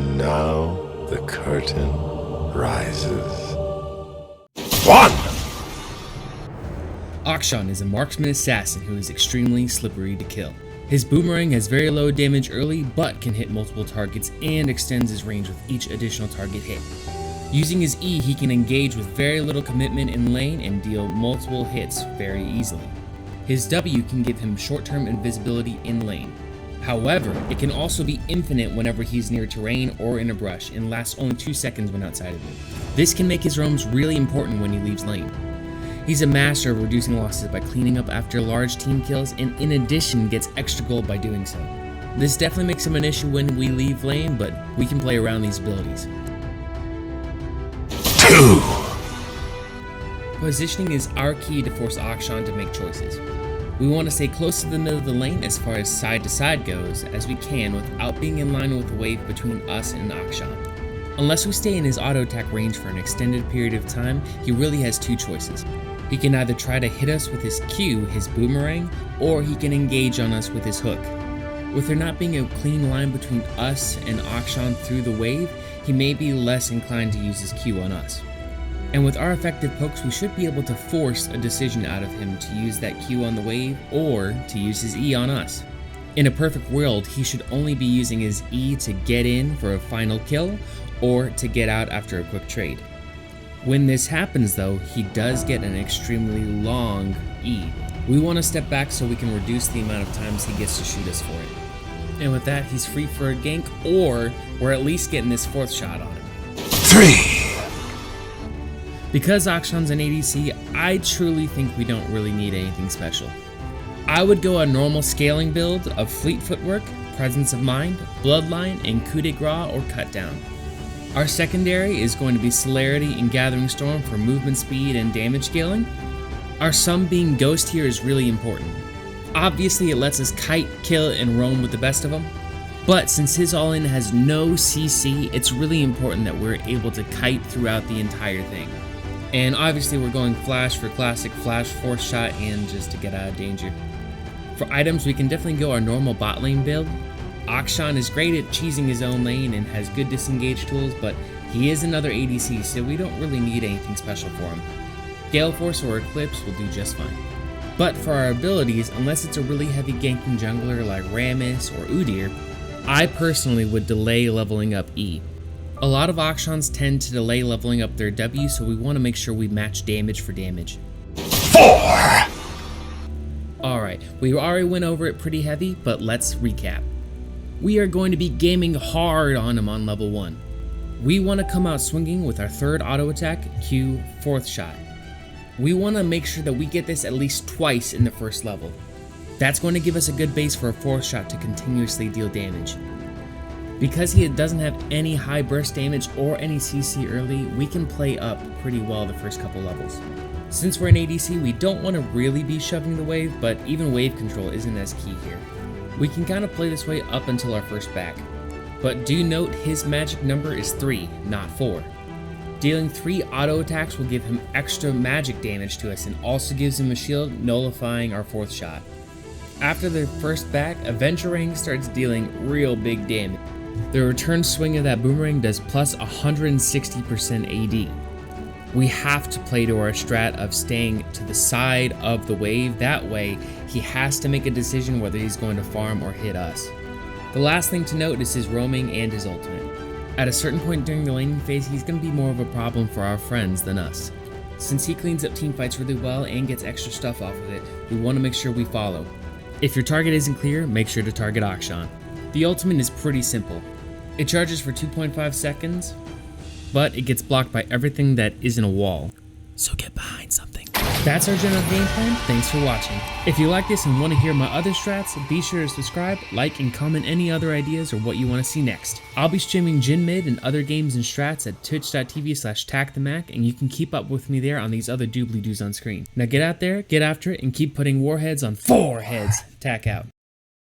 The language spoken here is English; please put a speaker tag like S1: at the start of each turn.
S1: And now the curtain rises. 1!
S2: Akshan is a marksman assassin who is extremely slippery to kill. His boomerang has very low damage early, but can hit multiple targets and extends his range with each additional target hit. Using his E, he can engage with very little commitment in lane and deal multiple hits very easily. His W can give him short-term invisibility in lane. However, it can also be infinite whenever he's near terrain or in a brush and lasts only 2 seconds when outside of it. This can make his roams really important when he leaves lane. He's a master of reducing losses by cleaning up after large team kills, and in addition gets extra gold by doing so. This definitely makes him an issue when we leave lane, but we can play around these abilities.
S1: 2!
S2: Positioning is our key to force Akshan to make choices. We want to stay close to the middle of the lane as far as side to side goes as we can without being in line with the wave between us and Akshan. Unless we stay in his auto attack range for an extended period of time, he really has 2 choices. He can either try to hit us with his Q, his boomerang, or he can engage on us with his hook. With there not being a clean line between us and Akshan through the wave, he may be less inclined to use his Q on us. And with our effective pokes, we should be able to force a decision out of him to use that Q on the wave or to use his E on us. In a perfect world, he should only be using his E to get in for a final kill or to get out after a quick trade. When this happens though, he does get an extremely long E. We want to step back so we can reduce the amount of times he gets to shoot us for it. And with that, he's free for a gank, or we're at least getting this 4th shot on him.
S1: 3!
S2: Because Akshan's an ADC, I truly think we don't really need anything special. I would go a normal scaling build of Fleet Footwork, Presence of Mind, Bloodline, and Coup de Grace or Cut Down. Our secondary is going to be Celerity and Gathering Storm for movement speed and damage scaling. Our sum being Ghost here is really important. Obviously it lets us kite, kill, and roam with the best of them, but since his all-in has no CC, it's really important that we're able to kite throughout the entire thing. And obviously we're going Flash for classic Flash 4th shot and just to get out of danger. For items, we can definitely go our normal bot lane build. Akshan is great at cheesing his own lane and has good disengage tools, but he is another ADC, so we don't really need anything special for him. Gale Force or Eclipse will do just fine. But for our abilities, unless it's a really heavy ganking jungler like Rammus or Udyr, I personally would delay leveling up E. A lot of Akshans tend to delay leveling up their W, so we want to make sure we match damage for damage.
S1: 4!
S2: Alright, we already went over it pretty heavy, but let's recap. We are going to be gaming hard on him on level 1. We want to come out swinging with our 3rd auto attack, Q, 4th shot. We want to make sure that we get this at least twice in the 1st level. That's going to give us a good base for a 4th shot to continuously deal damage. Because he doesn't have any high burst damage or any CC early, we can play up pretty well the first couple levels. Since we're an ADC, we don't want to really be shoving the wave, but even wave control isn't as key here. We can kind of play this way up until our first back. But do note his magic number is 3, not 4. Dealing 3 auto attacks will give him extra magic damage to us and also gives him a shield nullifying our 4th shot. After the first back, Aventurang starts dealing real big damage. The return swing of that boomerang does plus 160% AD. We have to play to our strat of staying to the side of the wave. That way, he has to make a decision whether he's going to farm or hit us. The last thing to note is his roaming and his ultimate. At a certain point during the laning phase, he's going to be more of a problem for our friends than us. Since he cleans up team fights really well and gets extra stuff off of it, we want to make sure we follow. If your target isn't clear, make sure to target Akshan. The ultimate is pretty simple. It charges for 2.5 seconds, but it gets blocked by everything that isn't a wall. So get behind something. That's our general game plan. Thanks for watching. If you like this and want to hear my other strats, be sure to subscribe, like, and comment any other ideas or what you want to see next. I'll be streaming Jhin Mid and other games and strats at twitch.tv/tackthemac, and you can keep up with me there on these other doobly-doos on screen. Now get out there, get after it, and keep putting warheads on 4 heads. Tack out.